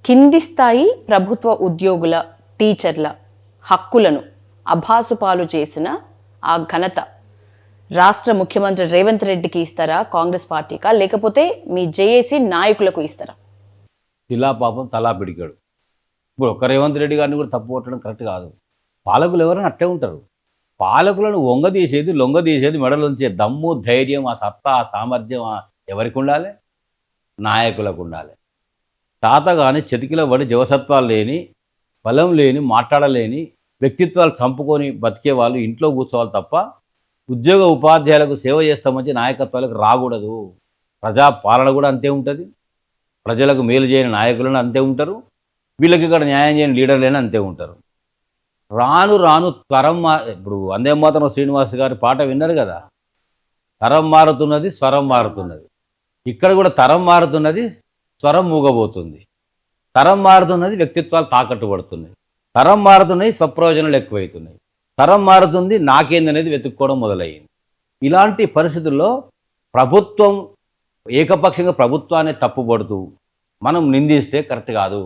కింది స్థాయి ప్రభుత్వ ఉద్యోగుల టీచర్ల హక్కులను అభాసుపాలు చేసిన ఆ ఘనత రాష్ట్ర ముఖ్యమంత్రి రేవంత్ రెడ్డికి ఇస్తారా, కాంగ్రెస్ పార్టీకా, లేకపోతే మీ జేఏసీ నాయకులకు ఇస్తారా? తిలా పాపం తలా పిడికాడు. ఇప్పుడు ఒక రేవంత్ రెడ్డి గారిని కూడా తప్పు కొట్టడం కరెక్ట్ కాదు. పాలకులు ఎవరైనా అట్టే ఉంటారు. పాలకులను లొంగదీసేది మెడలుంచే దమ్ము, ధైర్యం, ఆ సత్తా, ఆ సామర్థ్యం ఎవరికి ఉండాలి? నాయకులకు ఉండాలి. తాతగాని చెతికిలో పడి జవసత్వాలు లేని, బలం లేని, మాట్లాడలేని వ్యక్తిత్వాలు చంపుకొని బతికే వాళ్ళు ఇంట్లో కూర్చోవాలి తప్ప ఉద్యోగ ఉపాధ్యాయులకు సేవ చేస్తామంటే నాయకత్వాలకు రాకూడదు. ప్రజా పాలన కూడా అంతే ఉంటుంది. ప్రజలకు మేలు చేయని నాయకులను అంతే ఉంటారు. వీళ్ళకి ఇక్కడ న్యాయం చేయని లీడర్లైనా అంతే ఉంటారు. రాను రాను తరం ఇప్పుడు వందే మాతరం శ్రీనివాస్ గారి పాట విన్నారు కదా, తరం మారుతున్నది, స్వరం మారుతున్నది. ఇక్కడ కూడా తరం మారుతున్నది, స్వరం మూగబోతుంది. తరం మారుతున్నది, వ్యక్తిత్వాలు తాకట్టు పడుతున్నాయి. తరం మారుతున్నాయి, స్వప్రయోజనాలు ఎక్కువవుతున్నాయి. తరం మారుతుంది, నాకేందనేది వెతుక్కోవడం మొదలయ్యింది. ఇలాంటి పరిస్థితుల్లో ప్రభుత్వం ఏకపక్షంగా ప్రభుత్వాన్ని తప్పుపడుతూ మనం నిందిస్తే కరెక్ట్ కాదు.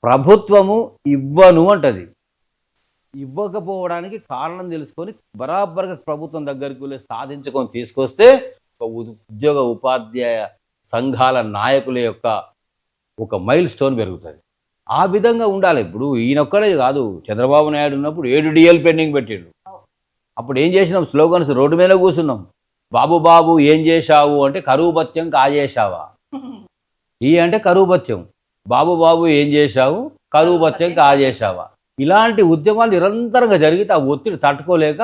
ప్రభుత్వము ఇవ్వను అంటది. ఇవ్వకపోవడానికి కారణం తెలుసుకొని బరాబర్గా ప్రభుత్వం దగ్గరికి వెళ్ళి సాధించుకొని తీసుకొస్తే ఉద్యోగ ఉపాధ్యాయ సంఘాల నాయకుల యొక్క ఒక మైల్ స్టోన్ పెరుగుతుంది. ఆ విధంగా ఉండాలి. ఇప్పుడు ఈయనొక్కడే కాదు, చంద్రబాబు నాయుడు ఉన్నప్పుడు 7 డిఎల్ పెండింగ్ పెట్టిండు. అప్పుడు ఏం చేసినాం? స్లోగన్స్ రోడ్డు మీద కూర్చున్నాం. బాబు బాబు ఏం చేశావు అంటే కరువు భత్యం కాజేశావా, ఈ అంటే కరువు భత్యం. బాబు బాబు ఏం చేశావు, కరువు భత్యం కాజేశావా. ఇలాంటి ఉద్యమాలు నిరంతరంగా జరిగితే ఆ ఒత్తిడి తట్టుకోలేక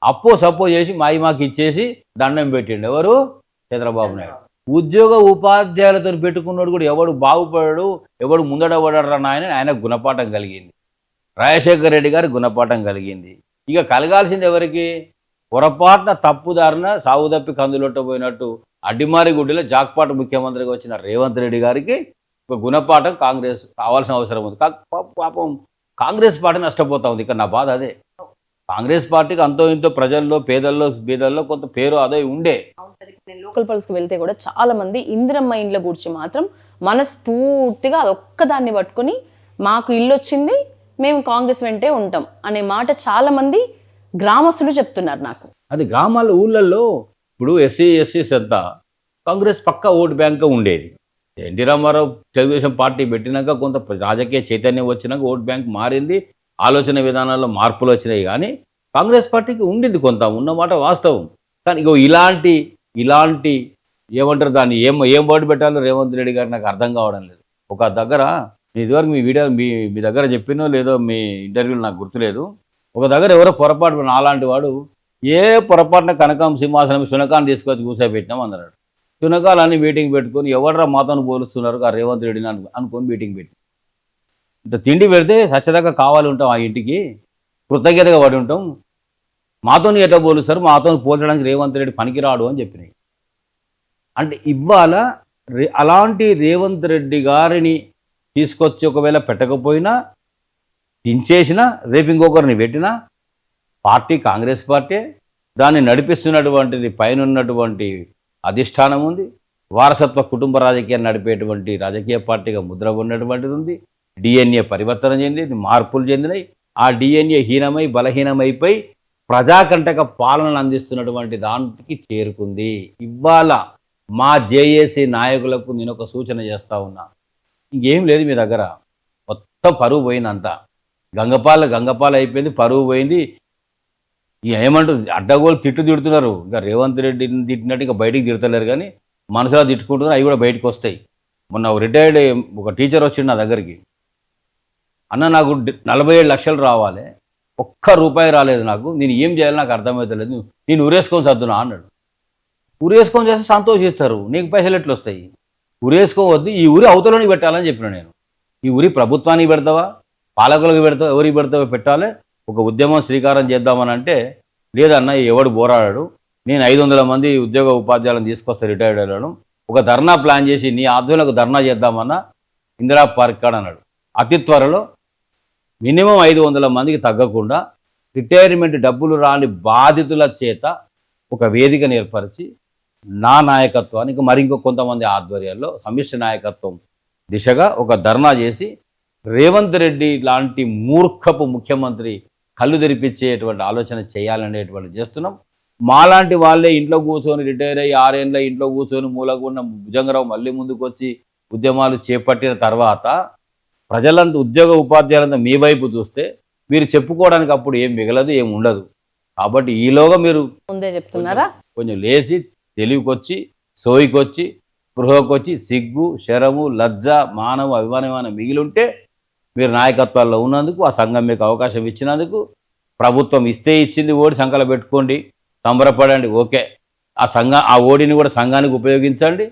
అప్పో సప్పో చేసి మాకు ఇచ్చేసి దండం పెట్టిండు. ఎవరు? చంద్రబాబు నాయుడు. ఉద్యోగ ఉపాధ్యాయులతో పెట్టుకున్నాడు కూడా ఎవడు బాగుపడాడు, ఎవడు ముందడబడరా ఆయన గుణపాఠం కలిగింది. రాజశేఖర రెడ్డి గారి గుణపాఠం కలిగింది. ఇక కలగాల్సింది ఎవరికి? పొరపాటున తప్పుదారిన సాగు తప్పి కందులొట్టబోయినట్టు అడ్డిమారి గుడ్డిలో జాక్పాట్ ముఖ్యమంత్రిగా వచ్చిన రేవంత్ రెడ్డి గారికి ఒక గుణపాఠం కాంగ్రెస్ కావాల్సిన అవసరం ఉంది. పాపం కాంగ్రెస్ పార్టీ నష్టపోతా ఉంది. ఇక్కడ నా బాధ అదే. కాంగ్రెస్ పార్టీకి అంతో ఇంతో ప్రజల్లో, పేదల్లో, బీదల్లో కొంత పేరు అదే ఉండే. లోకల్ పల్స్కి వెళ్తే కూడా చాలా మంది ఇందిరమ్మ ఇండ్ల గురించి మాత్రం మనస్ఫూర్తిగా అదొక్కదాన్ని పట్టుకుని మాకు ఇల్లు వచ్చింది, మేము కాంగ్రెస్ వెంటే ఉంటాం అనే మాట చాలా మంది గ్రామస్తులు చెప్తున్నారు నాకు. అది గ్రామాల ఊళ్ళల్లో ఇప్పుడు ఎస్సీస్ అంతా కాంగ్రెస్ పక్కా ఓటు బ్యాంక్ ఉండేది. ఎన్టీ రామారావు తెలుగుదేశం పార్టీ పెట్టినాక కొంత రాజకీయ చైతన్యం వచ్చినాక ఓటు బ్యాంక్ మారింది, ఆలోచన విధానాల్లో మార్పులు వచ్చినాయి. కానీ కాంగ్రెస్ పార్టీకి ఉండింది కొంత, ఉన్నమాట వాస్తవం. కానీ ఇగో ఇలాంటి ఏమంటారు దాన్ని, ఏం వర్డ్ పెట్టాలో రేవంత్ రెడ్డి గారు నాకు అర్థం కావడం లేదు. ఒక దగ్గర ఇదివరకు మీ వీడియో మీ దగ్గర చెప్పినో లేదో మీ ఇంటర్వ్యూలో నాకు గుర్తులేదు. ఒక దగ్గర ఎవరో పొరపాటు అలాంటి వాడు ఏ పొరపాటున కనకం సింహాసనం శునకాన్ని తీసుకొచ్చి కూర్చోబెట్టినాం అన్నాడు. శునకాలన్నీ మీటింగ్ పెట్టుకొని ఎవడరా మాతోను పోలుస్తున్నారు ఆ రేవంత్ రెడ్డిని అనుకొని మీటింగ్ పెట్టి ఇంత తిండి పెడితే సచ్చదాకా కావాలి ఉంటాం, ఆ ఇంటికి కృతజ్ఞతగా పడి ఉంటాం, మాతోని ఎట్లా పోలుస్తారు, మాతో పోల్చడానికి రేవంత్ రెడ్డి పనికిరాడు అని చెప్పినాయి. అంటే ఇవాళ అలాంటి రేవంత్ రెడ్డి గారిని తీసుకొచ్చి ఒకవేళ పెట్టకపోయినా, దించేసినా, రేపు ఇంకొకరిని పెట్టినా పార్టీ కాంగ్రెస్ పార్టీ, దాన్ని నడిపిస్తున్నటువంటిది పైన ఉన్నటువంటి అధిష్టానం ఉంది, వారసత్వ కుటుంబ రాజకీయాన్ని నడిపేటువంటి రాజకీయ పార్టీగా ముద్ర ఉన్నటువంటిది ఉంది. డిఎన్ఏ పరివర్తన చెందింది, మార్పులు చెందినాయి. ఆ డిఎన్ఏ హీనమై బలహీనమైపోయి ప్రజాకంటక పాలనను అందిస్తున్నటువంటి దానికి చేరుకుంది. ఇవాళ మా జేఏసీ నాయకులకు నేను ఒక సూచన చేస్తూ ఉన్నా. ఇంకేం లేదు మీ దగ్గర, మొత్తం పరువు పోయిందంతా. గంగపాల అయిపోయింది, పరువు పోయింది. ఏమంటుంది అడ్డగోలు తిడుతున్నారు. ఇంకా రేవంత్ రెడ్డిని తిట్టినట్టు ఇంకా బయటికి తిడతలేరు, కానీ మనసులో తిట్టుకుంటున్నారు, అవి కూడా బయటకు వస్తాయి. మొన్న రిటైర్డ్ ఒక టీచర్ వచ్చిండు నా దగ్గరికి. అన్న నాకు 47 లక్షలు రావాలి, ఒక్క రూపాయి రాలేదు నాకు, నేను ఏం చేయాలి నాకు అర్థమవుతలేదు, నేను ఉరేసుకొని సర్దునా అన్నాడు. ఉరేసుకొని చేస్తే సంతోషిస్తారు, నీకు పైసలు ఎట్లు వస్తాయి? ఉరేసుకోవద్దు, ఈ ఊరి అవతలని పెట్టాలని చెప్పిన నేను. ఈ ఊరి ప్రభుత్వానికి పెడతావా, పాలకులకు పెడతావా, ఎవరికి పెడతావో పెట్టాలి. ఒక ఉద్యమం శ్రీకారం చేద్దామని అంటే లేదన్న ఎవడు పోరాడాడు, నేను 500 మంది ఉద్యోగ ఉపాధ్యాయులను తీసుకొస్తే రిటైర్డ్ అయ్యాను, ఒక ధర్నా ప్లాన్ చేసి నీ ఆధ్వర్యంలో ధర్నా చేద్దామన్నా ఇందిరా పార్క్ కాడ అన్నాడు. అతి త్వరలో మినిమం 500 మందికి తగ్గకుండా రిటైర్మెంట్ డబ్బులు రాని బాధితుల చేత ఒక వేదికను ఏర్పరిచి నా నాయకత్వానికి మరింకో కొంతమంది ఆధ్వర్యంలో సమిష్టి నాయకత్వం దిశగా ఒక ధర్నా చేసి రేవంత్ రెడ్డి లాంటి మూర్ఖపు ముఖ్యమంత్రి కళ్ళు తెరిపించేటువంటి ఆలోచన చేయాలనేటువంటి చేస్తున్నాం. మాలాంటి వాళ్ళే ఇంట్లో కూర్చొని రిటైర్ అయ్యి 6 ఏళ్ళ ఇంట్లో కూర్చొని మూలకు ఉన్న భుజంగరావు మళ్ళీ ముందుకు వచ్చి ఉద్యమాలు చేపట్టిన తర్వాత ప్రజలంతా ఉద్యోగ ఉపాధ్యాయులంతా మీ వైపు చూస్తే మీరు చెప్పుకోవడానికి అప్పుడు ఏం మిగలదు, ఏం ఉండదు. కాబట్టి ఈలోగా మీరు ముందే చెప్తున్నారా? కొంచెం లేచి తెలివికొచ్చి సోయికొచ్చి స్పృహకొచ్చి సిగ్గు శరము లజ్జ మానవ అభిమానమైన మిగిలి ఉంటే మీరు నాయకత్వాల్లో ఉన్నందుకు, ఆ సంఘం మీకు అవకాశం ఇచ్చినందుకు, ప్రభుత్వం ఇస్తే ఇచ్చింది ఓడి సంకల పెట్టుకోండి, సంబరపడండి, ఓకే. ఆ ఓడిని కూడా సంఘానికి ఉపయోగించండి.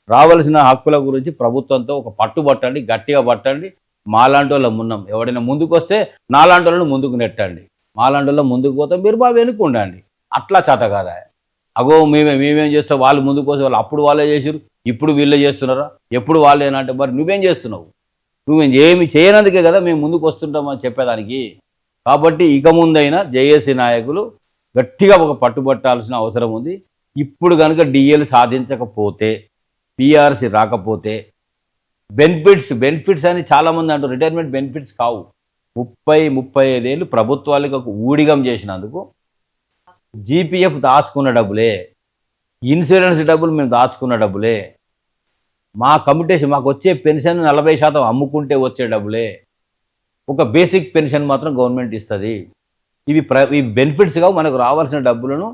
రావాల్సిన హక్కుల గురించి ప్రభుత్వంతో ఒక పట్టుబట్టండి, గట్టిగా పట్టండి. మాలాంటి వాళ్ళ మున్నాం, ఎవడైనా ముందుకు వస్తే నాలాంటి వాళ్ళని ముందుకు నెట్టండి. మాలాంటి వాళ్ళ ముందుకు పోతే మీరు బాగా వెనుక్కుండండి. అట్లా చేత కాదా? అగో మేమేం చేస్తాం, వాళ్ళు ముందుకు వస్తే వాళ్ళు అప్పుడు వాళ్ళే చేసారు, ఇప్పుడు వీళ్ళే చేస్తున్నారా, ఎప్పుడు వాళ్ళేనంటే మరి నువ్వేం చేస్తున్నావు? నువ్వేం ఏమి చేయనందుకే కదా మేము ముందుకు వస్తుంటామని చెప్పేదానికి. కాబట్టి ఇక ముందైనా జేఏసీ నాయకులు గట్టిగా ఒక పట్టుబట్టాల్సిన అవసరం ఉంది. ఇప్పుడు కనుక డిఎల్ సాధించకపోతే, పిఆర్సీ రాకపోతే బెనిఫిట్స్ అని చాలామంది అంటారు. రిటైర్మెంట్ బెనిఫిట్స్ కావు. 30-35 ఏళ్ళు ప్రభుత్వాలకు ఒక ఊడిగం చేసినందుకు జీపీఎఫ్ దాచుకున్న డబ్బులే, ఇన్సూరెన్స్ డబ్బులు మేము దాచుకున్న డబ్బులే, మా కమిటేషన్ మాకు వచ్చే పెన్షన్ 40% అమ్ముకుంటే వచ్చే డబ్బులే, ఒక బేసిక్ పెన్షన్ మాత్రం గవర్నమెంట్ ఇస్తుంది. ఇవి బెనిఫిట్స్ కావు. మనకు రావాల్సిన డబ్బులను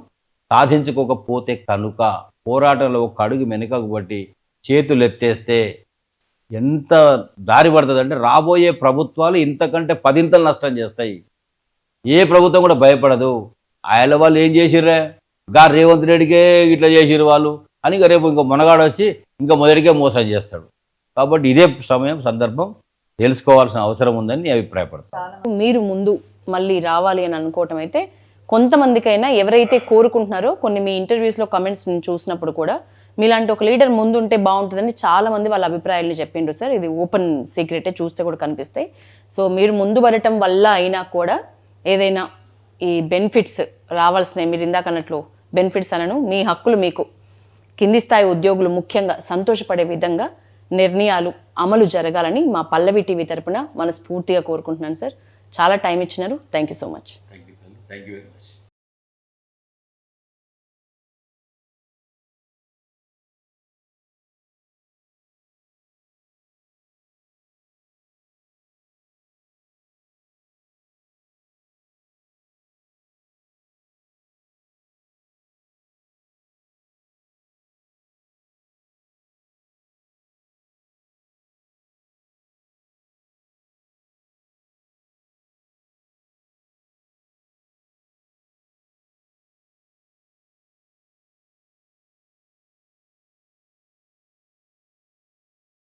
సాధించుకోకపోతే కనుక పోరాటంలో ఒక అడుగు వెనుకకు బట్టి చేతులు ఎత్తేస్తే ఎంత దారి పడుతుందంటే రాబోయే ప్రభుత్వాలు ఇంతకంటే 10 నష్టం చేస్తాయి. ఏ ప్రభుత్వం కూడా భయపడదు. ఆయన వాళ్ళు ఏం చేసిర్రే రేవంత్ రెడ్డికే ఇట్లా చేసిర్రు వాళ్ళు అని రేపు ఇంకో మొనగాడు వచ్చి ఇంకా మొదటికే మోసం చేస్తాడు. కాబట్టి ఇదే సందర్భం తెలుసుకోవాల్సిన అవసరం ఉందని నేను అభిప్రాయపడతాను. మీరు ముందు మళ్ళీ రావాలి అని అనుకోవటం అయితే కొంతమందికైనా ఎవరైతే కోరుకుంటున్నారో, కొన్ని మీ ఇంటర్వ్యూస్లో కమెంట్స్ చూసినప్పుడు కూడా మీలాంటి ఒక లీడర్ ముందు ఉంటే బాగుంటుందని చాలా మంది వాళ్ళ అభిప్రాయాలను చెప్పిండ్రు సార్. ఇది ఓపెన్ సీక్రెటే, చూస్తే కూడా కనిపిస్తాయి. సో మీరు ముందు పడటం వల్ల అయినా కూడా ఏదైనా ఈ బెనిఫిట్స్ రావాల్సినవి, మీరు ఇందాక అన్నట్లు బెనిఫిట్స్ అనను, మీ హక్కులు మీకు కింది స్థాయి ఉద్యోగులు ముఖ్యంగా సంతోషపడే విధంగా నిర్ణయాలు అమలు జరగాలని మా పల్లవి టీవీ తరపున మనస్ఫూర్తిగా కోరుకుంటున్నాను సార్. చాలా టైం ఇచ్చినారు. Thank you so much. Thank you very much.